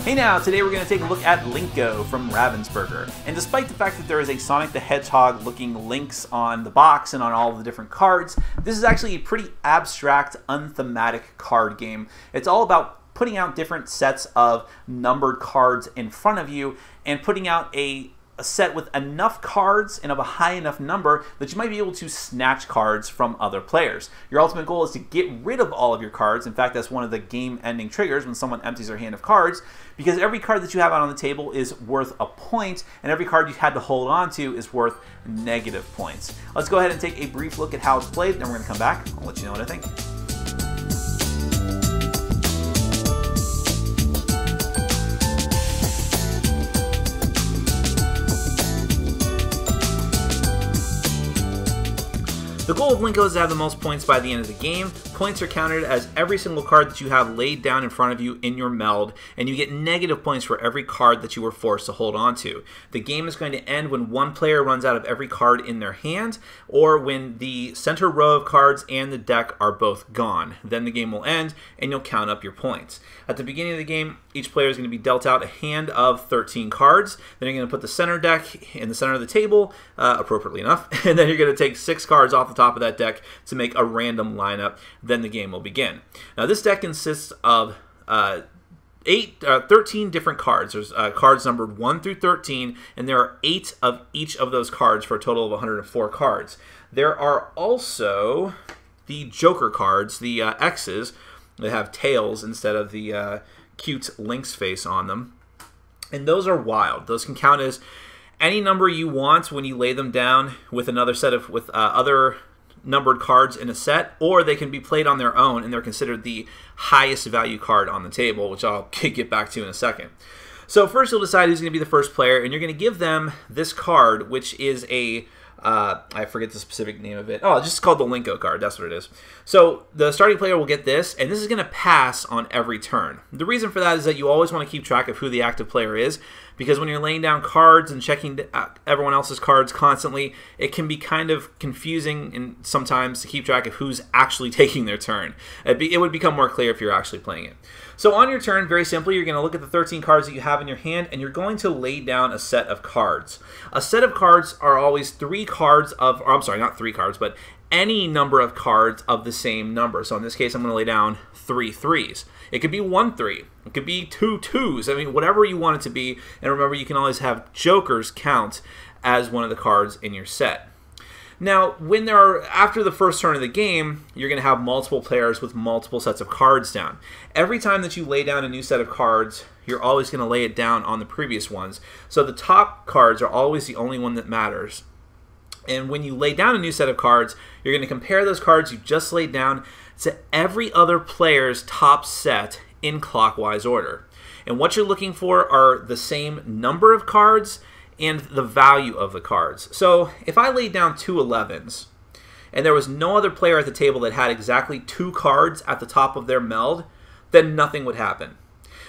Hey now, today we're going to take a look at Linko from Ravensburger. And despite the fact that there is a Sonic the Hedgehog looking links on the box and on all of the different cards, this is actually a pretty abstract, unthematic card game. It's all about putting out different sets of numbered cards in front of you and putting out a set with enough cards and of a high enough number that you might be able to snatch cards from other players. Your ultimate goal is to get rid of all of your cards. In fact, that's one of the game-ending triggers when someone empties their hand of cards, because every card that you have out on the table is worth a point, and every card you had to hold on to is worth negative points. Let's go ahead and take a brief look at how it's played, then we're going to come back. I'll let you know what I think. The goal of Linko is to have the most points by the end of the game. Points are counted as every single card that you have laid down in front of you in your meld, and you get negative points for every card that you were forced to hold on to. The game is going to end when one player runs out of every card in their hand, or when the center row of cards and the deck are both gone. Then the game will end, and you'll count up your points. At the beginning of the game, each player is going to be dealt out a hand of 13 cards. Then you're going to put the center deck in the center of the table, appropriately enough, and then you're going to take 6 cards off the top of that deck to make a random lineup. Then the game will begin. Now this deck consists of 13 different cards. There's cards numbered 1 through 13, and there are 8 of each of those cards for a total of 104 cards. There are also the Joker cards, the X's, that have tails instead of the cute Link's face on them. And those are wild. Those can count as any number you want when you lay them down with another set of other numbered cards in a set, or they can be played on their own and they're considered the highest value card on the table, which I'll get back to in a second. So first you'll decide who's going to be the first player, and you're going to give them this card, which is a I forget the specific name of it. Oh, it's just called the Linko card. That's what it is. So the starting player will get this, and this is going to pass on every turn. The reason for that is that you always want to keep track of who the active player is, because when you're laying down cards and checking everyone else's cards constantly, it can be kind of confusing and sometimes to keep track of who's actually taking their turn. It would become more clear if you're actually playing it. So on your turn, very simply, you're going to look at the 13 cards that you have in your hand, and you're going to lay down a set of cards. A set of cards are always 3 cards of, or I'm sorry, not 3 cards, but any number of cards of the same number. So in this case, I'm going to lay down 3 3s. It could be 1 3. It could be 2 2s. I mean, whatever you want it to be. And remember, you can always have jokers count as one of the cards in your set. Now, when there are, after the first turn of the game, you're going to have multiple players with multiple sets of cards down. Every time that you lay down a new set of cards, you're always going to lay it down on the previous ones. So the top cards are always the only one that matters. And when you lay down a new set of cards, you're going to compare those cards you just laid down to every other player's top set in clockwise order. And what you're looking for are the same number of cards and the value of the cards. So if I laid down 2 11s and there was no other player at the table that had exactly 2 cards at the top of their meld, then nothing would happen.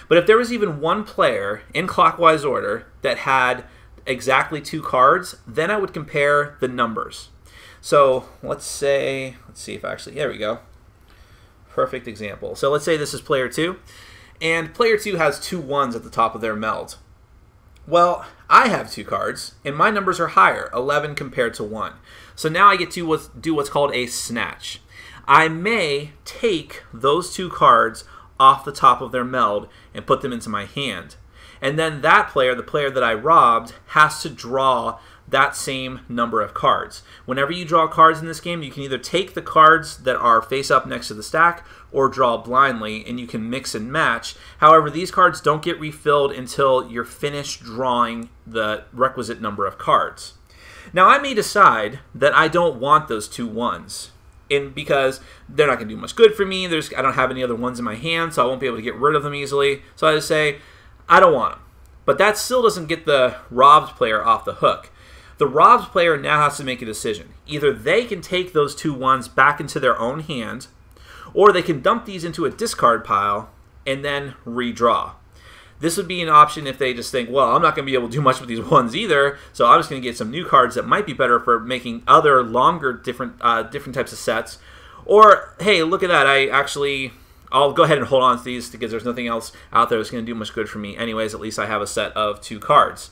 But if there was even one player in clockwise order that had exactly 2 cards, then I would compare the numbers. So let's see if actually, there we go. Perfect example. So let's say this is player 2, and player 2 has 2 1s at the top of their meld. Well, I have 2 cards, and my numbers are higher, 11 compared to 1. So now I get to do what's called a snatch. I may take those 2 cards off the top of their meld and put them into my hand. And then that player, the player that I robbed, has to draw that same number of cards. Whenever you draw cards in this game, you can either take the cards that are face up next to the stack or draw blindly, and you can mix and match. However, these cards don't get refilled until you're finished drawing the requisite number of cards. Now, I may decide that I don't want those 2 1s, because they're not going to do much good for me. I don't have any other 1s in my hand, so I won't be able to get rid of them easily. So I just say, I don't want them. But that still doesn't get the robbed player off the hook. The robbed player now has to make a decision. Either they can take those 2 1s back into their own hand, or they can dump these into a discard pile and then redraw. This would be an option if they just think, well, I'm not going to be able to do much with these 1s either, so I'm just going to get some new cards that might be better for making other longer different types of sets. Or, hey, look at that, I actually I'll go ahead and hold on to these because there's nothing else out there that's going to do much good for me anyways. At least I have a set of 2 cards.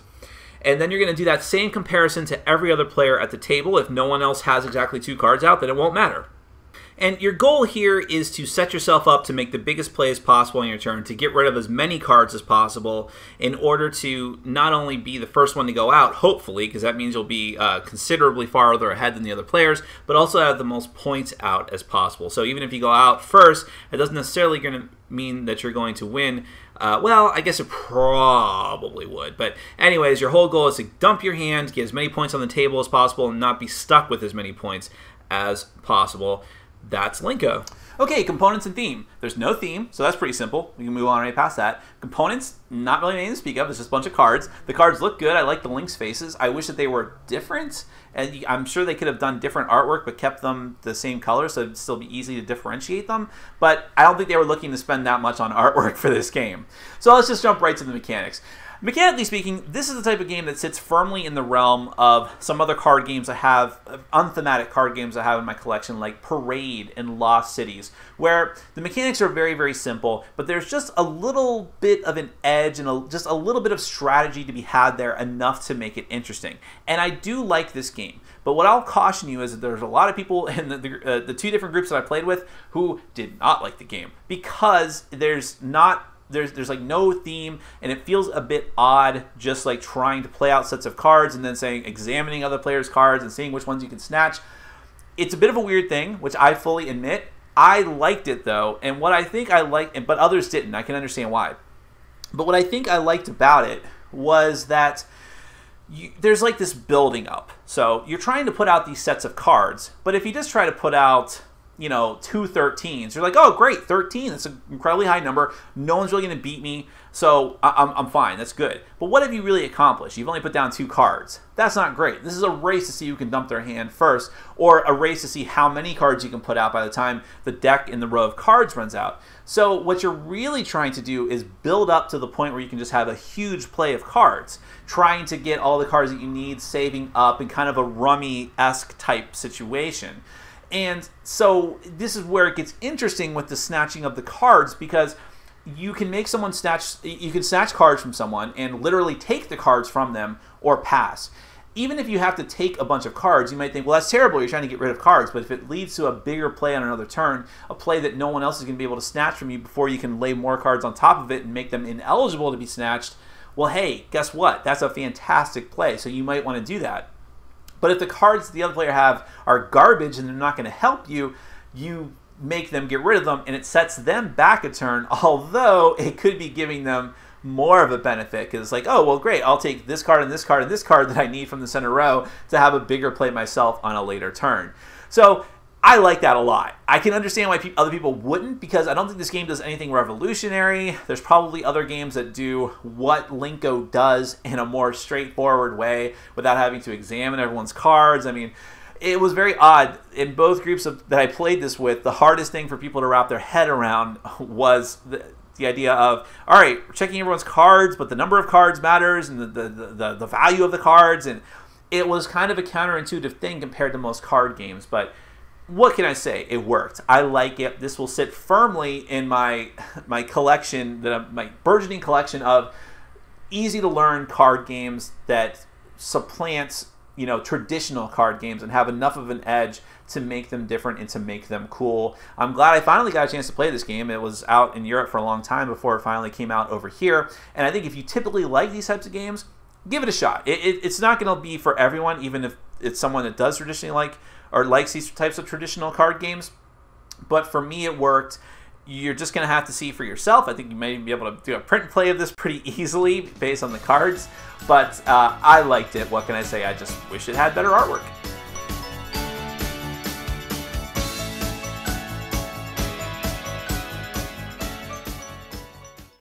And then you're going to do that same comparison to every other player at the table. If no one else has exactly 2 cards out, then it won't matter. And your goal here is to set yourself up to make the biggest plays possible in your turn, to get rid of as many cards as possible in order to not only be the first one to go out, hopefully, because that means you'll be considerably farther ahead than the other players, but also have the most points out as possible. So even if you go out first, it doesn't necessarily going to mean that you're going to win. Well, I guess it probably would. But anyways, your whole goal is to dump your hand, get as many points on the table as possible, and not be stuck with as many points as possible. That's Linko. Okay, components and theme. There's no theme, so that's pretty simple. We can move on right past that. Components, not really anything to speak of. It's just a bunch of cards. The cards look good. I like the Link's faces. I wish that they were different. And I'm sure they could have done different artwork but kept them the same color so it'd still be easy to differentiate them. But I don't think they were looking to spend that much on artwork for this game. So let's just jump right to the mechanics. Mechanically speaking, this is the type of game that sits firmly in the realm of some other card games I have, unthematic card games I have in my collection, like Parade and Lost Cities, where the mechanics are very, very simple, but there's just a little bit of an edge and just a little bit of strategy to be had there, enough to make it interesting. And I do like this game. But what I'll caution you is that there's a lot of people in the 2 different groups that I played with who did not like the game because there's like no theme, and it feels a bit odd just like trying to play out sets of cards and then examining other players' cards and seeing which ones you can snatch. It's a bit of a weird thing, which I fully admit. I liked it though, and what I think I liked, but others didn't. I can understand why. But what I think I liked about it was that there's like this building up. So you're trying to put out these sets of cards, but if you just try to put out, you know, 2 13s, you're like, oh great, 13, that's an incredibly high number, no one's really going to beat me, so I'm fine, that's good. But what have you really accomplished? You've only put down 2 cards. That's not great. This is a race to see who can dump their hand first, or a race to see how many cards you can put out by the time the deck in the row of cards runs out. So what you're really trying to do is build up to the point where you can just have a huge play of cards, trying to get all the cards that you need, saving up, in kind of a rummy-esque type situation. And so this is where it gets interesting with the snatching of the cards, because you can make someone you can snatch cards from someone and literally take the cards from them or pass. Even if you have to take a bunch of cards, you might think, well, that's terrible, you're trying to get rid of cards. But if it leads to a bigger play on another turn, a play that no one else is going to be able to snatch from you before you can lay more cards on top of it and make them ineligible to be snatched, well, hey, guess what? That's a fantastic play, so you might want to do that. But if the cards the other player have are garbage and they're not going to help you, you make them get rid of them, and it sets them back a turn, although it could be giving them more of a benefit, because it's like, oh, well, great, I'll take this card and this card and this card that I need from the center row to have a bigger play myself on a later turn. So I like that a lot. I can understand why other people wouldn't, because I don't think this game does anything revolutionary. There's probably other games that do what Linko does in a more straightforward way without having to examine everyone's cards. I mean, it was very odd. In both groups that I played this with, the hardest thing for people to wrap their head around was the idea of, all right, we're checking everyone's cards, but the number of cards matters, and the value of the cards, and it was kind of a counterintuitive thing compared to most card games, but what can I say? It worked. I like it. This will sit firmly in my collection, my burgeoning collection of easy to learn card games that supplant, you know, traditional card games and have enough of an edge to make them different and to make them cool. I'm glad I finally got a chance to play this game. It was out in Europe for a long time before it finally came out over here. And I think if you typically like these types of games, give it a shot. It's not going to be for everyone, even if it's someone that does traditionally like or likes these types of traditional card games. But for me, it worked. You're just going to have to see for yourself. I think you may be able to do a print and play of this pretty easily based on the cards. But I liked it. What can I say? I just wish it had better artwork.